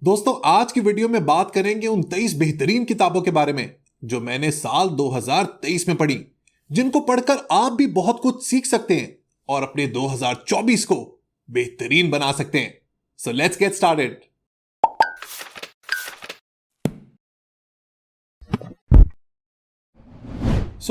दोस्तों, आज की वीडियो में बात करेंगे उन 23 बेहतरीन किताबों के बारे में जो मैंने साल 2023 में पढ़ी, जिनको पढ़कर आप भी बहुत कुछ सीख सकते हैं और अपने 2024 को बेहतरीन बना सकते हैं। So let's get started.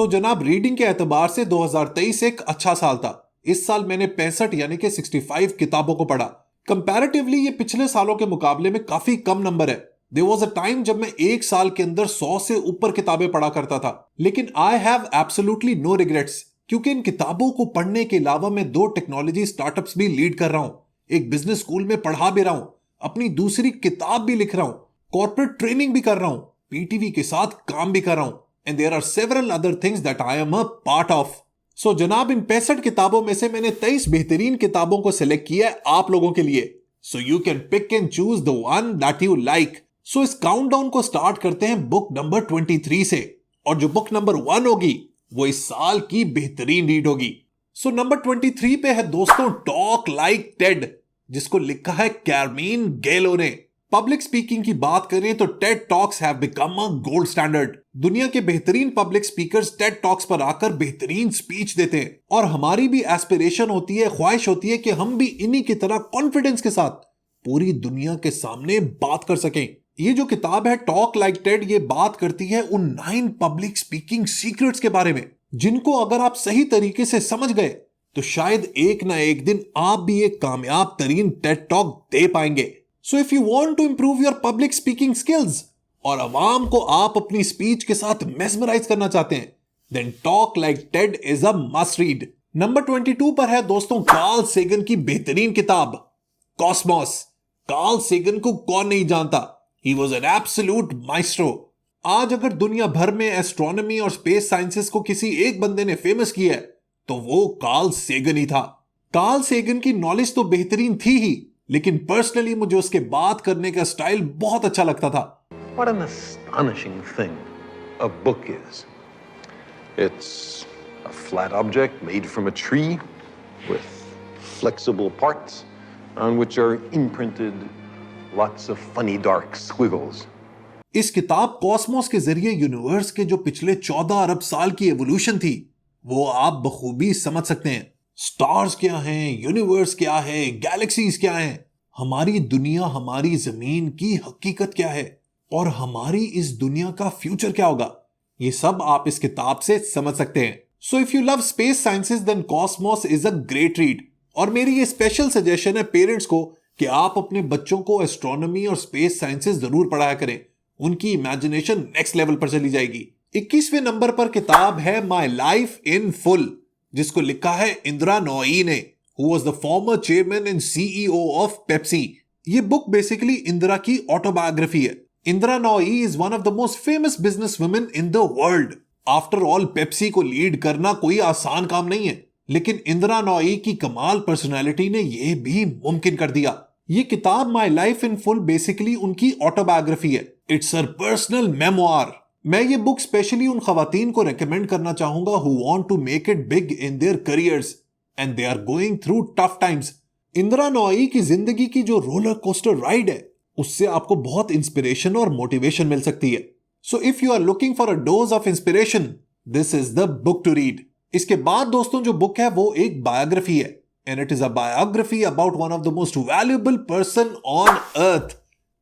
जनाब, रीडिंग के एतबार से 2023 एक अच्छा साल था। इस साल मैंने 65 यानी कि 65 किताबों को पढ़ा। कंपैरेटिवली ये पिछले सालों के मुकाबले में काफी कम नंबर है। देयर वाज अ टाइम जब मैं एक साल के अंदर 100 से ऊपर किताबें पढ़ा करता था, लेकिन I have absolutely no regrets, क्योंकि इन किताबों को पढ़ने के अलावा मैं 2 टेक्नोलॉजी स्टार्टअप्स भी लीड कर रहा हूं, एक बिजनेस स्कूल में पढ़ा भी रहा हूं, अपनी दूसरी किताब भी लिख रहा हूं, कॉर्पोरेट ट्रेनिंग भी कर रहा हूं, पीटीवी के साथ काम भी कर रहा हूं, and there are several other things that I am a part of. जनाब, इन 65 किताबों में से मैंने 23 बेहतरीन किताबों को सिलेक्ट किया है आप लोगों के लिए, so you can pick and choose the one that you like. इस काउंटडाउन को स्टार्ट करते हैं बुक नंबर 23 से, और जो बुक नंबर 1 होगी वो इस साल की बेहतरीन रीड होगी। नंबर 23 पे है दोस्तों टॉक लाइक टेड, जिसको लिखा है कैरमीन गेलो ने। पब्लिक स्पीकिंग की बात करें तो Ted talks have become a gold standard. दुनिया के बेहतरीन पब्लिक स्पीकर्स टेड टॉक्स पर आकर बेहतरीन स्पीच देते हैं, और हमारी भी एस्पिरेशन होती है, ख्वाहिश होती है कि हम भी इन्हीं की तरह कॉन्फिडेंस के साथ पूरी दुनिया के सामने बात कर सकें। ये जो किताब है टॉक लाइक टेड, ये बात करती है उन 9 पब्लिक स्पीकिंग सीक्रेट्स के बारे में, जिनको अगर आप सही तरीके से समझ गए तो शायद एक ना एक दिन आप भी एक कामयाब तरीन टेड टॉक दे पाएंगे। So if you want to improve your public speaking skills और अवाम को आप अपनी स्पीच के साथ मेस्मराइज करना चाहते हैं, then talk like TED is a must read. Number 22 पर है दोस्तों कार्ल सेगन की बेहतरीन किताब कॉस्मोस। कार्ल सेगन को कौन नहीं जानता, he was an absolute maestro. आज अगर दुनिया भर में एस्ट्रोनॉमी और स्पेस साइंसेस को किसी एक बंदे ने फेमस किया है तो वो कार्ल सेगन ही था। कार्ल सेगन की नॉलेज तो बेहतरीन थी ही, लेकिन पर्सनली मुझे उसके बात करने का स्टाइल बहुत अच्छा लगता था। What an astonishing thing a book is. It's a flat object made from a tree with flexible parts on which are imprinted lots of funny dark squiggles. इस किताब कॉस्मोस के जरिए यूनिवर्स के जो पिछले 14 अरब साल की एवोल्यूशन थी वो आप बखूबी समझ सकते हैं। स्टार्स क्या हैं, यूनिवर्स क्या है, गैलेक्सीज क्या हैं, हमारी दुनिया, हमारी जमीन की हकीकत क्या है, और हमारी इस दुनिया का फ्यूचर क्या होगा, ये सब आप इस किताब से समझ सकते हैं। So if you love space sciences then cosmos is a great read. और मेरी ये स्पेशल सजेशन है पेरेंट्स को कि आप अपने बच्चों को एस्ट्रोनॉमी और स्पेस साइंसेस जरूर पढ़ाया करें, उनकी इमेजिनेशन नेक्स्ट लेवल पर चली जाएगी। 21वें नंबर पर किताब है माई लाइफ इन फुल, जिसको लिखा है इंदिरा नोई ने, who was the former chairman and CEO of Pepsi. ये बुक बेसिकली इंदिरा की ऑटोबायोग्राफी है। इंदिरा नोई is one of the most famous business women in the world. After all Pepsi को लीड करना कोई आसान काम नहीं है, लेकिन इंदिरा नोई की कमाल पर्सनालिटी ने यह भी मुमकिन कर दिया। ये किताब my life in full basically उनकी ऑटोबायोग्राफी है। It's her personal memoir. मैं ये बुक स्पेशली उन खवातीन को रेकमेंड करना चाहूंगा who want to make it big in their careers and they are going through tough times. Indra Nooyi की जिंदगी की जो रोलर कोस्टर राइड है, उससे आपको बहुत इंस्पिरेशन और मोटिवेशन मिल सकती है। So if you are looking for a dose of inspiration, this is the book to read. इसके बाद दोस्तों जो बुक है वो एक बायोग्राफी है, and it is a biography about one of the most valuable person on earth,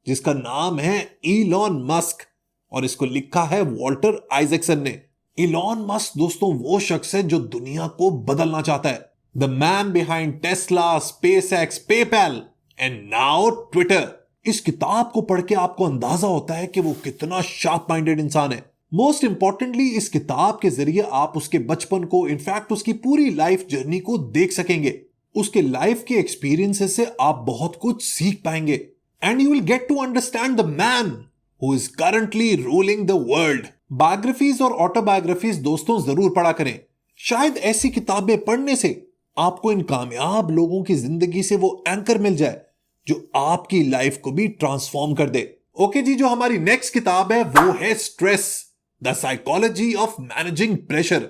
जिसका नाम है इलॉन मस्क, और इसको लिखा है वॉल्टर आइजैक्सन ने। इलॉन मस्क दोस्तों वो शख्स है जो दुनिया को बदलना चाहता है, the man behind Tesla, SpaceX, PayPal and now Twitter. इस किताब को पढ़ के आपको अंदाजा होता है कि वो कितना शार्प माइंडेड इंसान है। मोस्ट इंपॉर्टेंटली इस किताब के जरिए आप उसके बचपन को, इनफैक्ट उसकी पूरी लाइफ जर्नी को देख सकेंगे। उसके लाइफ के एक्सपीरियंसेस से आप बहुत कुछ सीख पाएंगे, and you will get to understand the man who is currently ruling the world. Biographies और ऑटोबायोग्राफीज दोस्तों जरूर पढ़ा करें। शायद ऐसी किताबें पढ़ने से आपको इन कामयाब लोगों की जिंदगी से वो एंकर मिल जाए जो आपकी लाइफ को भी ट्रांसफॉर्म कर दे। ओके जी, जो हमारी नेक्स्ट किताब है वो है stress, the psychology of managing pressure.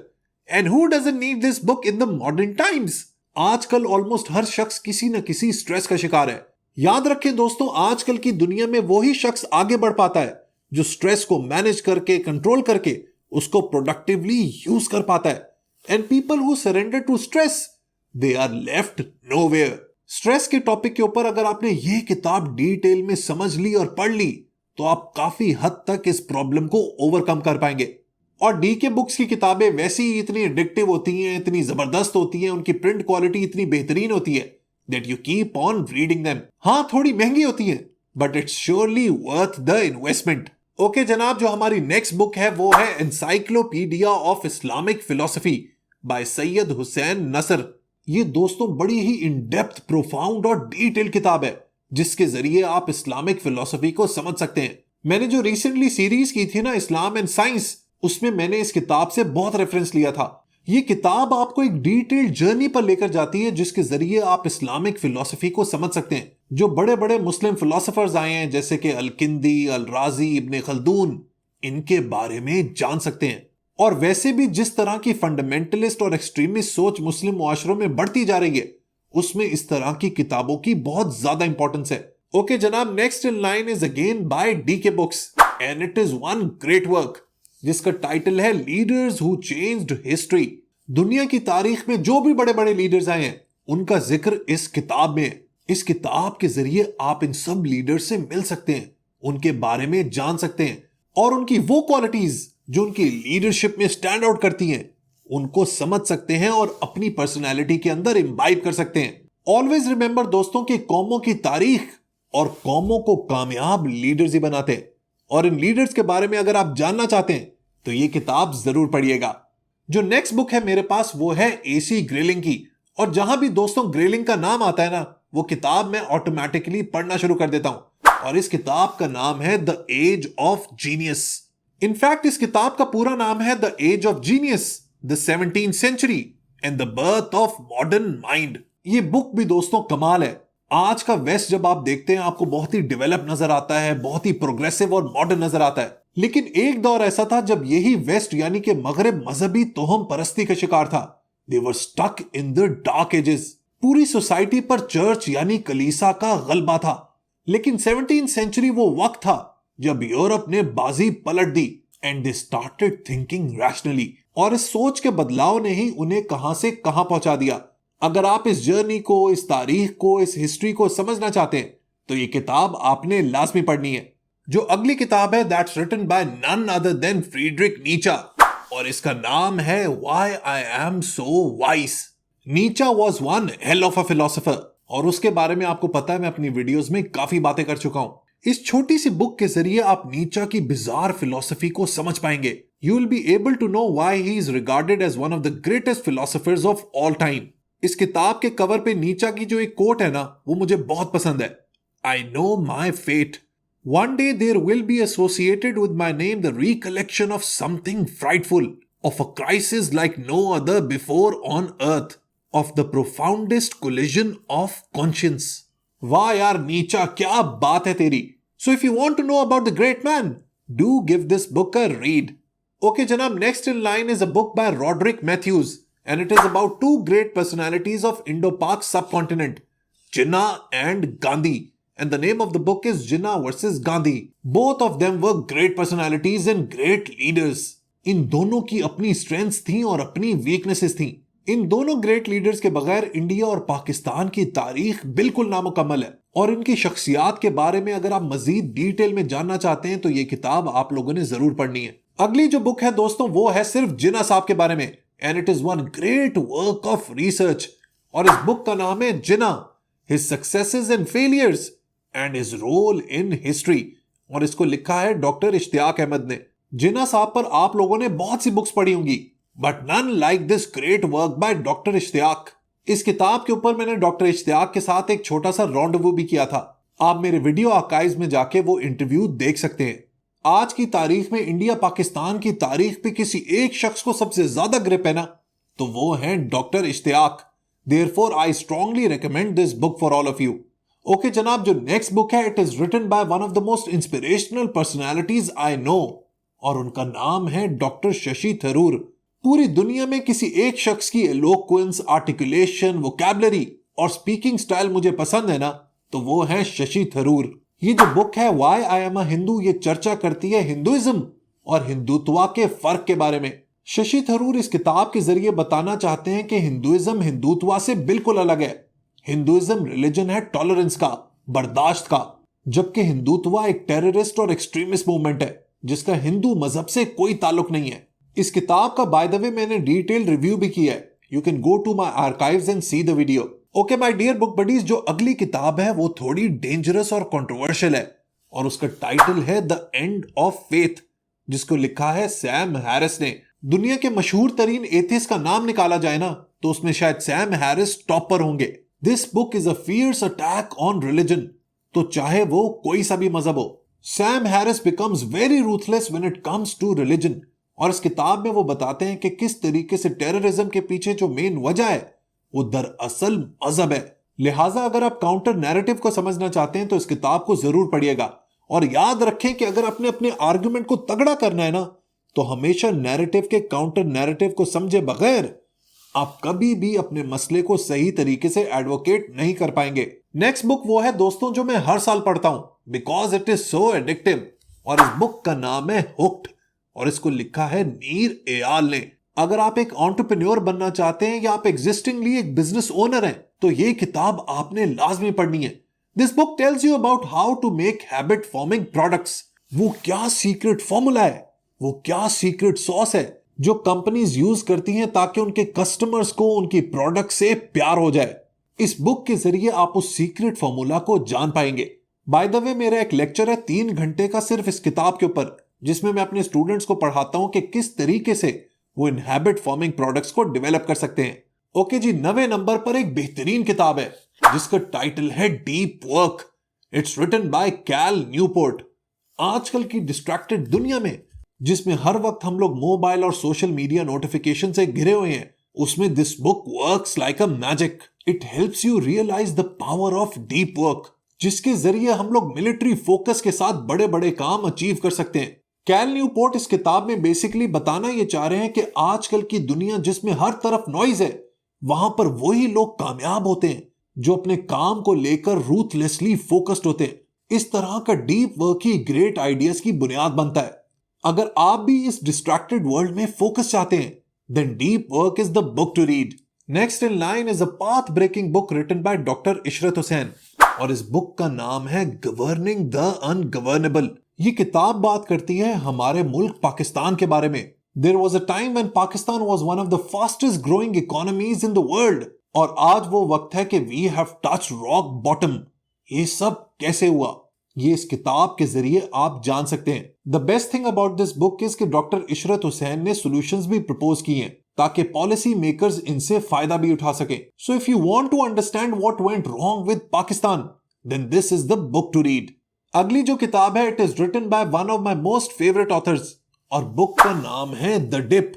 And who doesn't need this book in the modern times. आजकल ऑलमोस्ट हर शख्स किसी न किसी स्ट्रेस का शिकार है। याद रखें दोस्तों, आजकल की दुनिया में वही शख्स आगे बढ़ पाता है जो स्ट्रेस को मैनेज करके, कंट्रोल करके उसको प्रोडक्टिवली यूज कर पाता है। And people who surrender to stress, they are left nowhere. Stress के टॉपिक के ऊपर अगर आपने ये किताब डिटेल में समझ ली और पढ़ ली तो आप काफी हद तक इस प्रॉब्लम को ओवरकम कर पाएंगे। और डी के बुक्स की किताबें वैसी ही इतनी एडिक्टिव होती हैं, इतनी जबरदस्त होती हैं, उनकी प्रिंट क्वालिटी इतनी बेहतरीन होती है that you keep on reading them. हाँ, थोड़ी महंगी होती है but it's surely worth the investment. Okay जनाब, जो हमारी नेक्स्ट बुक है वो है encyclopedia of Islamic philosophy by Seyyed Hossein Nasr. ये दोस्तों बड़ी ही इन डेप्थ, प्रोफाउंड और डिटेल किताब है जिसके जरिए आप इस्लामिक फिलोसफी को समझ सकते हैं। मैंने जो रिसेंटली सीरीज की थी ना, इस्लाम एंड साइंस, उसमें मैंने इस किताब से बहुत रेफरेंस लिया था। ये किताब आपको एक डिटेल्ड जर्नी पर लेकर जाती है जिसके जरिए आप इस्लामिक फिलोसफी को समझ सकते हैं। जो बड़े बड़े मुस्लिम फिलोसोफर्स आए हैं जैसे कि अल किंदी, अल राजी, इब्ने खल्दून, इनके बारे में जान सकते हैं। और वैसे भी जिस तरह की फंडामेंटलिस्ट और एक्सट्रीमिस्ट सोच मुस्लिम मुआशरों में बढ़ती जा रही है, उसमें इस तरह की किताबों की बहुत ज्यादा इंपॉर्टेंस है। ओके जनाब, next in line is again by D K books and it is one great work जिसका टाइटल है लीडर्स हु चेंज्ड हिस्ट्री। दुनिया की तारीख में जो भी बड़े बड़े लीडर्स आए हैं उनका जिक्र इस किताब में है। इस किताब के जरिए आप इन सब लीडर से मिल सकते हैं, उनके बारे में जान सकते हैं और उनकी वो क्वालिटीज जो उनकी लीडरशिप में स्टैंड आउट करती हैं उनको समझ सकते हैं और अपनी पर्सनैलिटी के अंदर इम्बाइब कर सकते हैं। ऑलवेज रिमेंबर दोस्तों कि कौमों की तारीख और कौमों को कामयाब लीडर्स ही बनाते हैं। और इन लीडर्स के बारे में अगर आप जानना चाहते हैं तो ये किताब जरूर पढ़िएगा। जो नेक्स्ट बुक है मेरे पास वो है एसी ग्रेलिंग की। और जहां भी दोस्तों ग्रेलिंग का नाम आता है ना, वो किताब मैं ऑटोमेटिकली पढ़ना शुरू कर देता हूं। और इस किताब का नाम है the age of genius. In fact इस किताब का पूरा नाम है the age of genius, the 17th century and the birth of modern mind. ये बुक भी दोस्तों कमाल है। आज का वेस्ट जब आप देखते हैं आपको बहुत ही डेवलप नजर आता है, बहुत ही प्रोग्रेसिव और मॉडर्न नजर आता है। लेकिन एक दौर ऐसा था जब यही वेस्ट यानी कि मगरब मजहबी तोहम परस्ती का शिकार था। They were stuck in the dark ages. पूरी सोसाइटी पर चर्च यानी कलीसा का गलबा था। लेकिन 17th सेंचुरी वो वक्त था जब यूरोप ने बाजी पलट दी and they started thinking rationally. और इस सोच के बदलाव ने ही उन्हें कहां से कहां पहुंचा दिया। अगर आप इस जर्नी को, इस तारीख को, इस हिस्ट्री को समझना चाहते हैं तो ये किताब आपने लाजमी पढ़नी है। जो अगली किताब है that's written by none other than Friedrich Nietzsche और इसका नाम है why I am so wise. Nietzsche was one hell of a philosopher और उसके बारे में आपको पता है, मैं अपनी वीडियोस में काफी बातें कर चुका हूं। इस छोटी सी बुक के जरिए आप नीचा की बिजार फिलोसफी को समझ पाएंगे। You will be able to know why he is regarded as one of the greatest philosophers of all time. इस किताब के कवर पे नीचा की जो एक कोट है ना, वो मुझे बहुत पसंद है। I know my fate, one day there will be associated with my name the recollection of something frightful, of a crisis like no other before on earth, of the profoundest collision of conscience. वाह यार नीचा, क्या बात है तेरी। So if you want to know about the great man, do give this book a read. Okay जनाब, next in line is a book by Roderick Matthews and it is about two great personalities of Indo-Pak subcontinent, Jinnah and Gandhi. And the name of the book is Jinnah versus Gandhi. Both of them were great personalities and great leaders. इन दोनों की अपनी strengths थी और अपनी weaknesses थी। इन दोनों great leaders के बगैर इंडिया और पाकिस्तान की तारीख बिल्कुल नामुकम्मल है। और इनकी शख्सियात के बारे में अगर आप मजीद डिटेल में जानना चाहते हैं तो ये किताब आप लोगों ने जरूर पढ़नी है। अगली जो बुक है दोस्तों वो है सिर्फ जिन्ना साहब के बारे में and it is one great work of research. और इस बुक का नाम है Jinnah, his successes and failures and his role in history. और इसको लिखा है डॉक्टर इश्तियाक अहमद ने। जिन्ना साहब पर आप लोगों ने बहुत सी बुक्स पढ़ी होंगी but none like this great work by doctor Ishtiaq. इस किताब के ऊपर मैंने डॉक्टर इश्तियाक के साथ एक छोटा सा रॉन्डवू भी किया था। आप मेरे वीडियो आर्काइव्स में जाके वो इंटरव्यू देख सकते हैं। आज की तारीख में इंडिया पाकिस्तान की तारीख पे किसी एक शख्स को सबसे ज्यादा ग्रिप है ना, तो वो है doctor Ishtiaq. Therefore I strongly recommend this book for all of you. Okay जनाब, जो नेक्स्ट बुक है it is written by one of the most inspirational personalities I know और उनका नाम है डॉक्टर शशि थरूर। पूरी दुनिया में किसी एक शख्स की एलोक्वेंस, आर्टिकुलेशन, वोकैबुलरी और स्पीकिंग स्टाइल मुझे पसंद है ना, तो वो है शशि थरूर। ये जो बुक है why I am a Hindu, ये चर्चा करती है हिंदुइज्म और हिंदुत्व के फर्क के बारे में। शशि थरूर इस किताब के जरिए बताना चाहते हैं कि हिंदुइज्म हिंदुत्व से बिल्कुल अलग है। हिंदुइज्म रिलीजन है टॉलरेंस का, बर्दाश्त का, जबकि हिंदुत्व एक टेररिस्ट और एक्सट्रीमिस्ट मूवमेंट है जिसका हिंदू मजहब से कोई ताल्लुक नहीं है। इस किताब का बाय द वे मैंने डिटेल रिव्यू भी किया है। You can go to my archives and see the video. Okay my dear book buddies, जो अगली किताब है वो थोड़ी डेंजरस और कंट्रोवर्शियल है और उसका टाइटल है द एंड ऑफ फेथ, जिसको लिखा है सैम हैरिस ने। दुनिया के मशहूर तरीन एथिस्ट का नाम निकाला जाए ना तो उसमें शायद सैम हैरिस टॉप पर होंगे। This book is a fierce attack on religion, तो चाहे वो कोई सा भी मजहब हो। Sam Harris becomes very ruthless when it comes to religion, और इस किताब में वो बताते हैं कि किस तरीके से टेररिज्म के पीछे जो मेन वजह है वो दरअसल मजहब है। लिहाजा अगर आप काउंटर नैरेटिव को समझना चाहते हैं तो इस किताब को जरूर पढ़िएगा, और याद रखें कि अगर अपने अपने आर्गुमेंट को तगड़ा करना है ना तो हमेशा नैरेटिव के काउंटर नैरेटिव को समझे बगैर आप कभी भी अपने मसले को सही तरीके से एडवोकेट नहीं कर पाएंगे। नेक्स्ट बुक वो है दोस्तों जो मैं हर साल पढ़ता हूं because it is so addictive, और इस बुक का नाम है हुक्ड और इसको लिखा है नीर एयाल ने। अगर आप एक एंटरप्रेन्योर बनना चाहते हैं या आप एग्जिस्टिंगली एक बिजनेस ओनर हैं तो ये किताब आपने लाजमी पढ़नी है। This book tells you about how to make habit forming products. वो क्या सीक्रेट फॉर्मूला है, वो क्या सीक्रेट सॉस है जो कंपनीज यूज करती हैं ताकि उनके कस्टमर्स को उनकी प्रोडक्ट से प्यार हो जाए। इस बुक के जरिए आप उस सीक्रेट फॉर्मूला को जान पाएंगे। बाय द वे मेरा एक लेक्चर है 3 घंटे का सिर्फ इस किताब के ऊपर, जिसमें मैं अपने स्टूडेंट्स को पढ़ाता हूं कि किस तरीके से वो इन हैबिट फॉर्मिंग प्रोडक्ट्स को डेवलप कर सकते हैं। ओके जी, 9वें नंबर पर एक बेहतरीन किताब है जिसका टाइटल है deep work. It's written by Cal Newport. आजकल की डिस्ट्रैक्टेड दुनिया में जिसमें हर वक्त हम लोग मोबाइल और सोशल मीडिया नोटिफिकेशन से घिरे हुए हैं, उसमें this book works like a magic. It helps you realize the power of deep work, जिसके जरिए हम लोग मिलिट्री फोकस के साथ बड़े बड़े काम अचीव कर सकते हैं। कैल न्यूपोर्ट इस किताब में बेसिकली बताना ये चाह रहे हैं कि आजकल की दुनिया जिसमें हर तरफ नॉइज है, वहां पर वही लोग कामयाब होते हैं जो अपने काम को लेकर रूथलेसली फोकस्ड होते हैं। इस तरह का डीप वर्क ही ग्रेट आइडियाज की बुनियाद बनता है। अगर आप भी इस डिस्ट्रैक्टेड वर्ल्ड में फोकस चाहते हैं, then deep work is the book to read. Next in line is a path breaking book written by doctor Ishrat Hussain, और इस बुक का नाम है गवर्निंग द अनगवर्नेबल। ये किताब बात करती है हमारे मुल्क पाकिस्तान के बारे में। There was a time when Pakistan was one of the fastest growing economies in the world, और आज वो वक्त है कि we have touched rock bottom. ये सब कैसे हुआ, ये इस किताब के जरिए आप जान सकते हैं। The best thing about this book is कि डॉक्टर इशरत हुसैन ने सॉल्यूशंस भी प्रपोज किए हैं ताकि पॉलिसी मेकर्स इनसे फायदा भी उठा सके। So if you want to understand what went wrong with Pakistan, then this is the book to read. अगली जो किताब है it is written by one of my most favourite authors, और बुक का नाम है द डिप।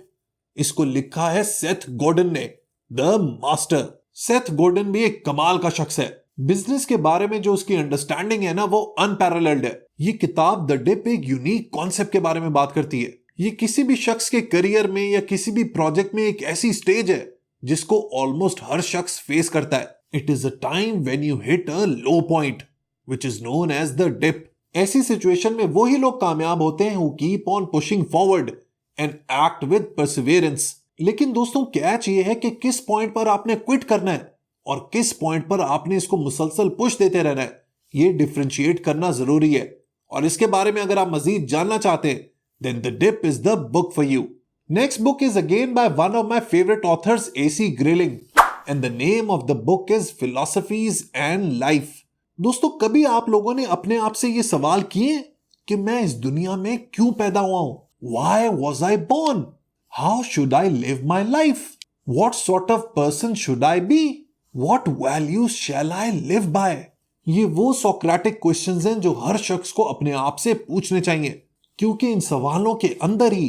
इसको लिखा है सेथ गॉर्डन ने, द मास्टर। सेथ गॉर्डन भी एक कमाल का शख्स है। बिजनेस के बारे में जो उसकी अंडरस्टैंडिंग है ना वो अनपैरेलल्ड है। ये किताब द डिप एक यूनिक कॉन्सेप्ट के बारे में बात करती है। ये किसी भी शख्स के करियर में या किसी भी प्रोजेक्ट में एक ऐसी स्टेज है जिसको ऑलमोस्ट हर शख्स फेस करता है। It is a time when you hit a low point which is known as the dip. ऐसी सिचुएशन में वही लोग कामयाब होते हैं who keep on pushing forward and act with perseverance. लेकिन दोस्तों कैच ये है कि किस पॉइंट पर आपने क्विट करना है और किस पॉइंट पर आपने इसको मुसलसल पुश देते रहना है, ये डिफरेंशिएट करना जरूरी है। और इसके बारे में अगर आप मजीद जानना चाहते हैं, then the dip is the book for you. Next book is again by one of my favorite authors, AC Grilling, and the name of the book is Philosophies and Life. दोस्तों कभी आप लोगों ने अपने आप से ये सवाल किए कि मैं इस दुनिया में क्यों पैदा हुआ हूं? Why was I born? How should I live my life? What sort of person should I be? What values shall I live by? ये वो सोक्रेटिक क्वेश्चंस हैं जो हर शख्स को अपने आप से पूछने चाहिए, क्योंकि इन सवालों के अंदर ही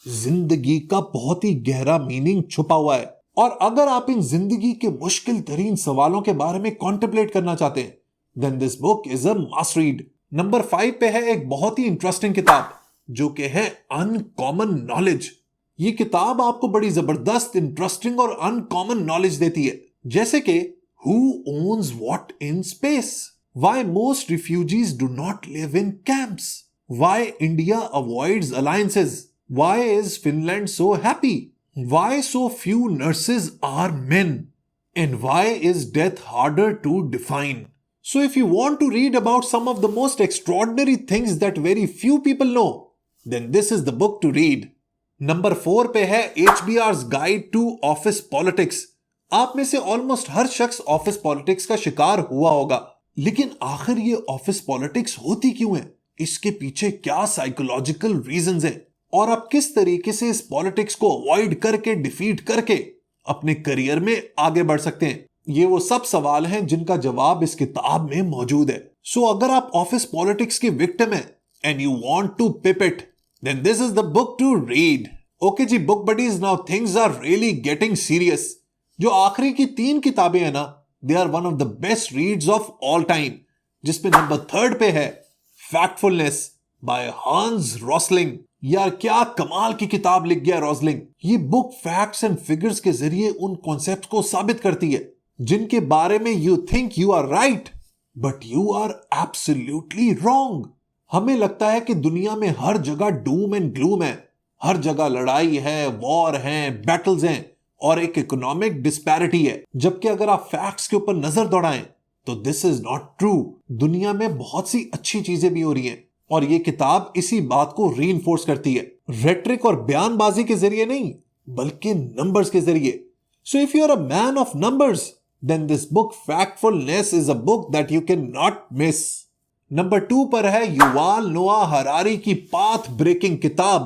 जिंदगी का बहुत ही गहरा मीनिंग छुपा हुआ है। और अगर आप इन जिंदगी के मुश्किल तरीन सवालों के बारे में कॉन्टेम्पलेट करना चाहते हैं, then this book is a must read. नंबर 5 पे है एक बहुत ही इंटरेस्टिंग किताब जो कि है अनकॉमन नॉलेज। ये किताब आपको बड़ी जबरदस्त, इंटरेस्टिंग और अनकॉमन नॉलेज देती है, जैसे कि who owns what in space, Why most refugees do not live in camps? Why India avoids alliances? Why is Finland so happy? Why so few nurses are men? And why is death harder to define? So if you want to read about some of the most extraordinary things that very few people know, then this is the book to read. Number 4 पे है HBR's guide to office politics. आप में से almost हर शख्स office politics का शिकार हुआ होगा, लेकिन आखिर ये ऑफिस पॉलिटिक्स होती क्यों है? इसके पीछे क्या साइकोलॉजिकल रीजंस हैं? और आप किस तरीके से इस पॉलिटिक्स को अवॉइड करके, डिफीट करके अपने करियर में आगे बढ़ सकते हैं? ये वो सब सवाल हैं जिनका जवाब इस किताब में मौजूद है. सो अगर आप ऑफिस पॉलिटिक्स के विक्टिम हैं and you want to pip it, then this is the book to read. Okay जी book buddies, now things are really getting serious. जो आखिरी की 3 किताबें हैं ना, they are one of the best reads of all time. जिसमें number 3 पे है Factfulness by Hans Rosling. यार क्या कमाल की किताब लिख गया रॉसलिंग. ये बुक फैक्ट्स एंड फिगर्स के जरिए उन कॉन्सेप्ट को साबित करती है जिनके बारे में you think you are right but you are absolutely wrong. हमें लगता है कि दुनिया में हर जगह डूम एंड ग्लूम है, हर जगह लड़ाई है, वॉर है, बैटल्स हैं और एक इकोनॉमिक डिस्पैरिटी है. जबकि अगर आप फैक्ट्स के ऊपर नजर दौड़ाएं तो दिस इज नॉट ट्रू. दुनिया में बहुत सी अच्छी चीजें भी हो रही हैं और ये किताब इसी बात को रीइंफोर्स करती है. रेट्रिक और बयानबाजी के जरिए नहीं, बल्कि नंबर्स के जरिए. So if you are a man of numbers, then this book factfulness is a book that you can not miss. Number 2 पर है युवाल नोआ हरारी की पाथ ब्रेकिंग किताब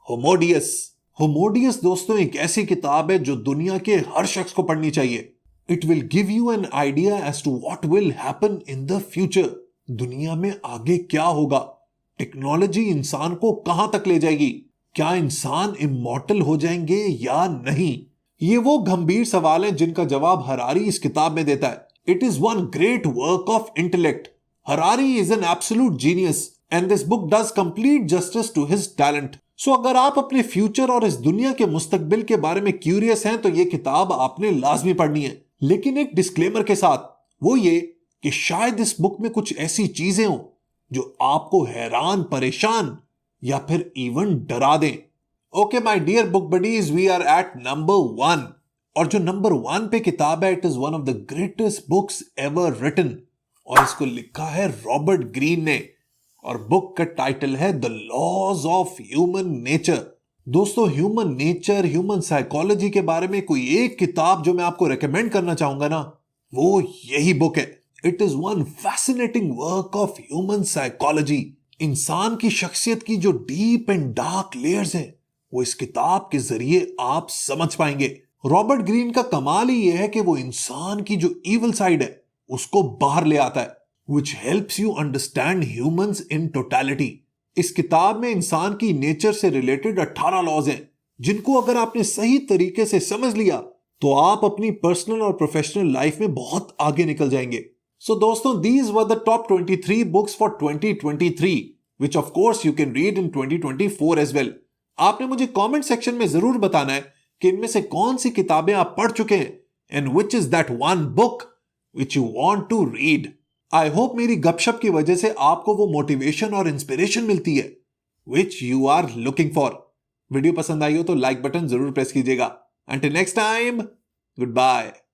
होमोडियस. होमोडियस दोस्तों एक ऐसी किताब है जो दुनिया के हर शख्स को पढ़नी चाहिए. It will give you an idea as to what will happen in the future. दुनिया में आगे क्या होगा, टेक्नोलॉजी इंसान को कहां तक ले जाएगी, क्या इंसान इमॉर्टल हो जाएंगे या नहीं. ये वो गंभीर सवाल हैं जिनका जवाब हरारी इस किताब में देता है. It is one great work of intellect. Harari is an absolute genius and this book does complete justice to his talent. So अगर आप अपने फ्यूचर और इस दुनिया के मुस्तकबिल के बारे में क्यूरियस हैं तो ये किताब आपने लाजमी पढ़नी है. लेकिन एक डिस्क्लेमर के साथ, वो ये कि शायद इस बुक में कुछ ऐसी चीजें हों जो आपको हैरान, परेशान या फिर इवन डरा दें. Okay my dear book buddies, we are at number 1. और जो नंबर 1 पे किताब है, it is one of the greatest books ever written और इसको लिखा है रॉबर्ट ग्रीन ने और बुक का टाइटल है the laws of human nature. दोस्तों ह्यूमन नेचर, ह्यूमन साइकोलॉजी के बारे में कोई एक किताब जो मैं आपको रेकमेंड करना चाहूंगा ना, वो यही बुक है. It is one fascinating work of human psychology. इंसान की शख्सियत की जो डीप एंड डार्क लेयर्स हैं वो इस किताब के जरिए आप समझ पाएंगे. रॉबर्ट ग्रीन का कमाल ही यह है कि वो इंसान की जो इविल साइड है उसको बाहर ले आता है, which helps you understand humans in totality. इस किताब में इंसान की नेचर से रिलेटेड 18 लॉज हैं जिनको अगर आपने सही तरीके से समझ लिया तो आप अपनी पर्सनल और प्रोफेशनल लाइफ में बहुत आगे निकल जाएंगे. सो दोस्तों, these were the top 23 books for 2023, which of course you can read in 2024 as well. आपने मुझे कमेंट सेक्शन में जरूर बताना है कि इनमें से कौन सी किताबें आप पढ़ चुके हैं and which is that one book which you want to read. I hope मेरी गपशप की वजह से आपको वो मोटिवेशन और इंस्पिरेशन मिलती है which you are looking for. Video पसंद आई हो तो लाइक बटन जरूर प्रेस कीजिएगा. Until next time, goodbye.